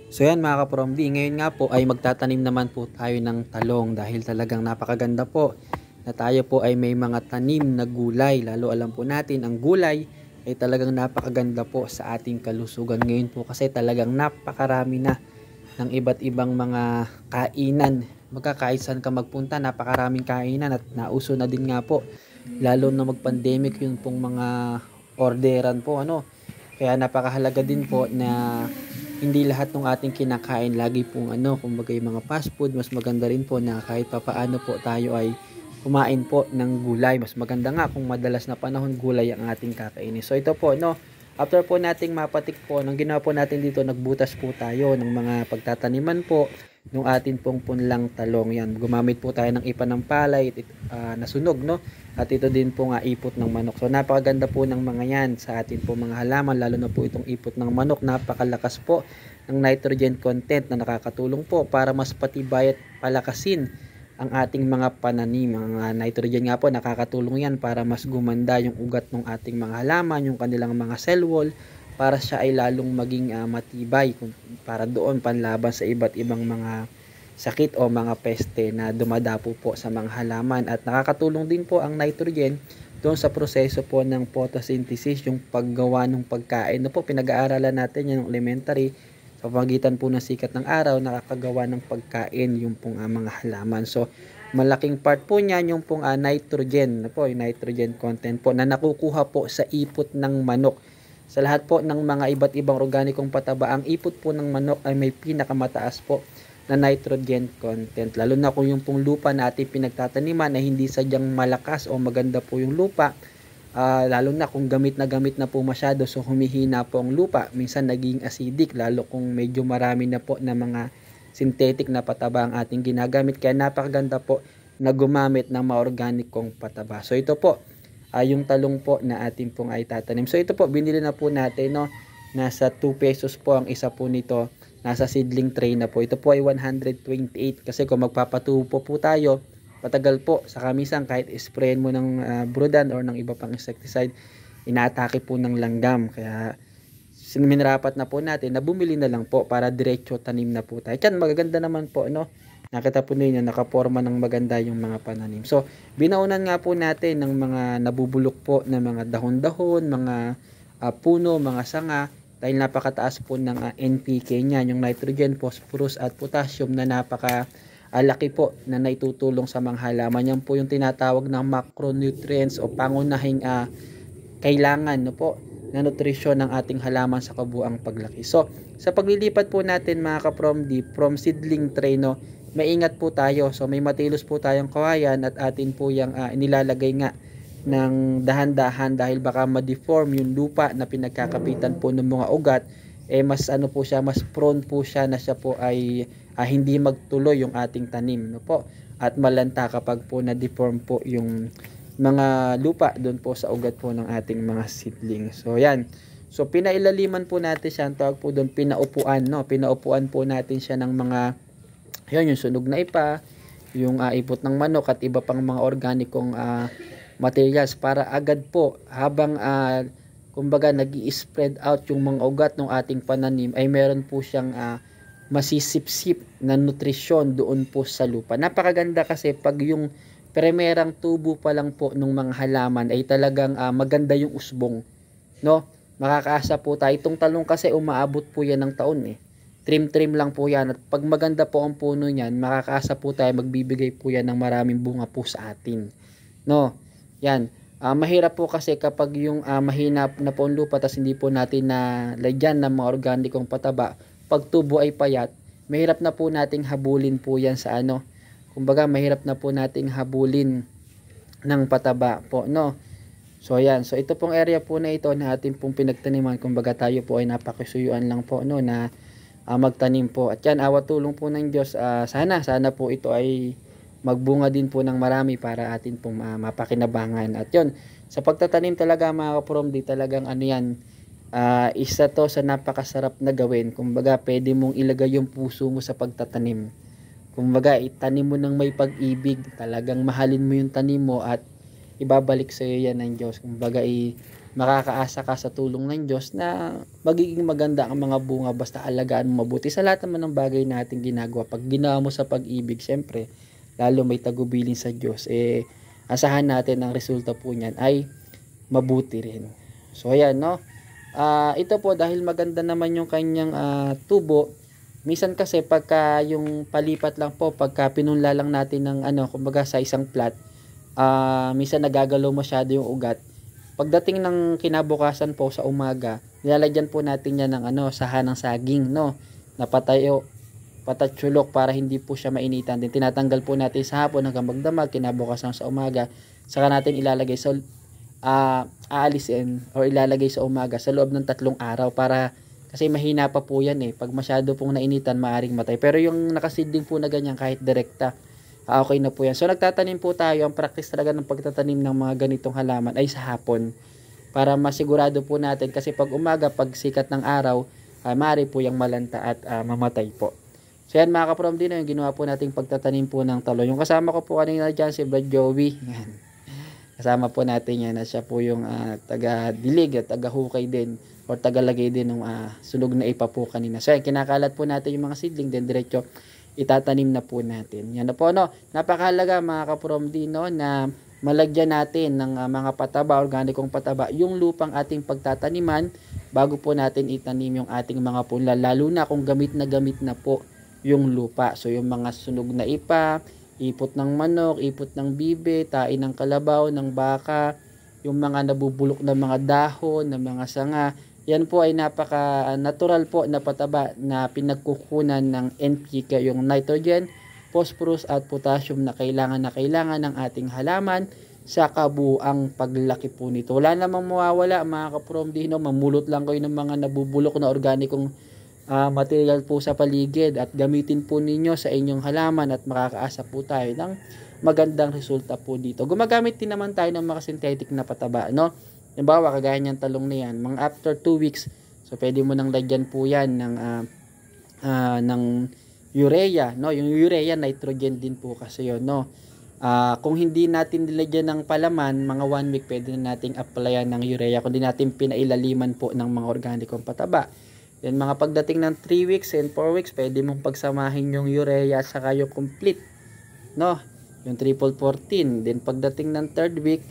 So yan mga ka-Promdi, ngayon nga po ay magtatanim naman po tayo ng talong dahil talagang napakaganda po na tayo po ay may mga tanim na gulay. Lalo alam po natin ang gulay ay talagang napakaganda po sa ating kalusugan ngayon po kasi talagang napakarami na ng iba't ibang mga kainan. Kahit saan ka magpunta, napakaraming kainan at nauso na din nga po. Lalo na mag-pandemic yun pong mga orderan po ano. Kaya napakahalaga din po na hindi lahat ng ating kinakain lagi pong kumbaga yung mga fast food. Mas maganda rin po na kahit papaano po tayo ay kumain po ng gulay. Mas maganda nga kung madalas na panahon gulay ang ating kakainin. So ito po after po nating mapatik po, nang ginawa po natin dito, nagbutas po tayo ng mga pagtataniman po ng atin pong punlang talong. Yan, gumamit po tayo ng ipa ng palay, nasunog, no? At ito din po nga ipot ng manok. So napakaganda po ng mga yan sa atin po mga halaman, lalo na po itong ipot ng manok. Napakalakas po ng nitrogen content na nakakatulong po para mas patibay at palakasin ang ating mga pananim. Ang nitrogen nga po, nakakatulong yan para mas gumanda yung ugat ng ating mga halaman, yung kanilang mga cell wall, para siya ay lalong maging matibay, para doon panlaban sa iba't ibang mga sakit o mga peste na dumadapo po sa mga halaman. At nakakatulong din po ang nitrogen doon sa proseso po ng photosynthesis, yung paggawa ng pagkain. Po, pinag-aaralan natin yan ng elementary. Sa pamagitan po ng sikat ng araw, nakakagawa ng pagkain yung pong mga halaman. So, malaking part po niyan yung pong nitrogen, po, yung nitrogen content po na nakukuha po sa ipot ng manok. Sa lahat po ng mga iba't ibang organikong pataba, ang ipot po ng manok ay may pinakamataas po na nitrogen content. Lalo na kung yung pong lupa na ating pinagtataniman ay hindi sadyang malakas o maganda po yung lupa. Lalo na kung gamit na po masyado, so humihina po ang lupa, minsan naging acidic, lalo kung medyo marami na po na mga synthetic na pataba ang ating ginagamit. Kaya napakaganda po na gumamit ng mga organikong pataba. So ito po yung talong po na ating pong ay tatanim. So ito po, binili na po natin, no? Nasa 2 pesos po ang isa po nito. Nasa seedling tray na po. Ito po ay 128 kasi kung magpapatubo po tayo, patagal po sa kamisan, kahit sprayin mo ng Brudan or ng iba pang insecticide, inaatake po ng langgam. Kaya minarapat na po natin na bumili na lang po para diretso tanim na po tayo. Yan, magaganda naman po, no? Nakita po ninyo, nakaporma ng maganda yung mga pananim. So, binaunan nga po natin ng mga nabubulok po na mga dahon-dahon, mga puno, mga sanga, dahil napakataas po ng NPK niya, yung nitrogen, phosphorus at potassium na laki po na naitutulong sa mga halaman. Yan po yung tinatawag ng macronutrients o pangunahing kailangan, no po, na nutrisyon ng ating halaman sa kabuang paglaki. So, sa paglilipat po natin mga ka-Promdi, from seedling tray, no, maingat po tayo. So may matilos po tayong kawayan at atin po yung inilalagay nga ng dahan-dahan dahil baka ma-deform yung lupa na pinagkakapitan po ng mga ugat. Mas po siya, mas prone po siya na siya po ay hindi magtuloy yung ating tanim, no po, at malanta kapag po na-deform po yung mga lupa doon po sa ugat po ng ating mga seedling. So yan, so pinailaliman po natin siya, ang tawag po doon pinaupuan, no? Pinaupuan po natin siya ng mga yung sunog na ipa, yung ipot ng manok at iba pang mga organikong materials para agad po habang kumbaga nag-i-spread out yung mga ugat ng ating pananim, ay meron po siyang masisipsip na nutrisyon doon po sa lupa. Napakaganda kasi pag yung primerang tubo pa lang po ng mga halaman ay talagang maganda yung usbong, no? Makakaasa po tayo. Itong talong kasi umaabot po yan ng taon Trim lang po yan. At pag maganda po ang puno niyan, makakaasa po tayo, magbibigay po yan ng maraming bunga po sa atin. No? Yan. Mahirap po kasi kapag yung mahina na po ang lupa tas hindi po natin na lagyan ng mga organikong pataba, pag tubo ay payat, mahirap na po nating habulin po yan sa kumbaga mahirap na po nating habulin ng pataba po, no? So yan, so ito pong area po na ito na ating pong pinagtaniman, kumbaga tayo po ay napakisuyuan lang po, no, na magtanim po. At yan, awa tulong po ng Diyos, sana po ito ay magbunga din po ng marami para atin pong mapakinabangan. At yun, sa pagtatanim talaga mga ka-Promdi, talagang yan, isa to sa napakasarap na gawin. Kumbaga pwede mong ilagay yung puso mo sa pagtatanim. Kumbaga itanim mo ng may pag-ibig, talagang mahalin mo yung tanim mo at ibabalik sa iyo yan ng Diyos. Kumbaga makakaasa ka sa tulong ng Diyos na magiging maganda ang mga bunga basta alagaan mo mabuti sa lahat naman ng bagay nating ginagawa. Pag ginawa mo sa pag-ibig, syempre lalo may tagubilin sa Diyos, asahan natin ang resulta po niyan ay mabuti rin. So ayan, no. Ito po dahil maganda naman yung kanyang tubo. Minsan kasi pagka yung palipat lang po, pagka pinunla lang natin ng kumbaga sa isang plat, minsan nagagalaw masyado yung ugat. Pagdating ng kinabukasan po sa umaga, nilalagyan po natin yan ng sahan ng saging, no, na patatsulok para hindi po siya mainitan. Din tinatanggal po natin sa hapon hanggang magdamag, kinabukasan sa umaga, saka natin ilalagay sa aalisin o ilalagay sa umaga sa loob ng 3 araw para kasi mahina pa po yan pag masyado pong nainitan maaring matay. Pero yung nakasidling po na ganyan kahit direkta, okay na po yan. So nagtatanim po tayo, ang practice talaga ng pagtatanim ng mga ganitong halaman ay sa hapon para masigurado po natin kasi pag umaga, pag sikat ng araw, maaari po yung malanta at mamatay po. So yan mga kaprom din yung ginawa po nating pagtatanim po ng talong. Yung kasama ko po kanina dyan si Brad Joey. Yan. Kasama po natin yan na siya po yung taga-dilig at taga-hukay din or taga-lagay din ng sunog na ipa po kanina. So yan, kinakalat po natin yung mga seedling din diretso itatanim na po natin. Yan na po, no. Napakahalaga mga kaprom din, no, na malagyan natin ng mga pataba, organikong pataba, yung lupang ating pagtataniman bago po natin itanim yung ating mga punla, lalo na kung gamit na po yung lupa. So yung mga sunog na ipa, ipot ng manok, ipot ng bibe, tain ng kalabaw, ng baka, yung mga nabubulok na mga dahon, ng mga sanga, yan po ay napaka natural po na pataba na pinagkukunan ng NPK, yung nitrogen, phosphorus at potassium na kailangan ng ating halaman sa kabuang paglaki po nito. Wala namang mawawala mga kaprom dino, mamulot lang kayo ng mga nabubulok na organikong material po sa paligid at gamitin po ninyo sa inyong halaman at makakaasa po tayo ng magandang resulta po dito. Gumagamit din naman tayo ng mga synthetic na pataba, no? Halimbawa, kagaya niyang talong na yan, mga after 2 weeks, so pwede mo nang lagyan po yan ng urea, no? Yung urea, nitrogen din po kasi yun, no? Kung hindi natin nilagyan ng palaman, mga 1 week, pwede na nating applyan ng urea, kung hindi natin pinailaliman po ng mga organikong pataba. Then, mga pagdating ng 3 weeks and 4 weeks, pwede mong pagsamahin yung urea at saka yung complete, no? Yung triple 14. Then, pagdating ng 3rd week,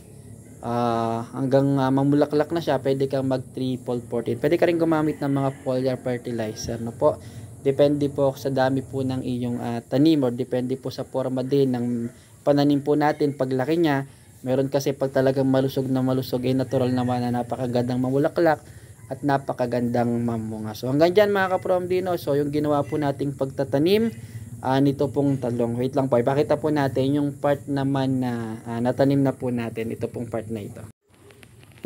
hanggang mamulaklak na siya, pwede kang mag triple 14. Pwede ka rin gumamit ng mga foliar fertilizer, no po. Depende po sa dami po ng iyong tanim or depende po sa forma din ng pananim po natin paglaki niya. Meron kasi pag talagang malusog na malusog, natural naman na napakagandang mamulaklak at napakagandang mamunga. So hanggang dyan mga kaprom dino, so yung ginawa po nating pagtatanim nito pong talong. Wait lang po, ipakita po natin yung part naman na natanim na po natin, ito pong part na ito.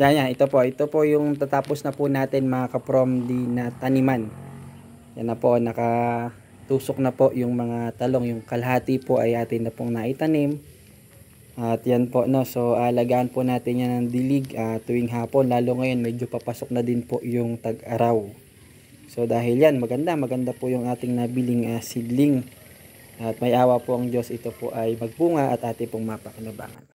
Yan, ito po yung tatapos na po natin mga kaprom di na taniman. Yan na po, nakatusok na po yung mga talong, yung kalahati po ay atin na pong naitanim. At yan po, no, so alagaan po natin yan ng dilig tuwing hapon, lalo ngayon medyo papasok na din po yung tag-araw. So dahil yan, maganda po yung ating nabiling seedling. At may awa po ang Diyos, ito po ay magbunga at ating pong mapakinabangan.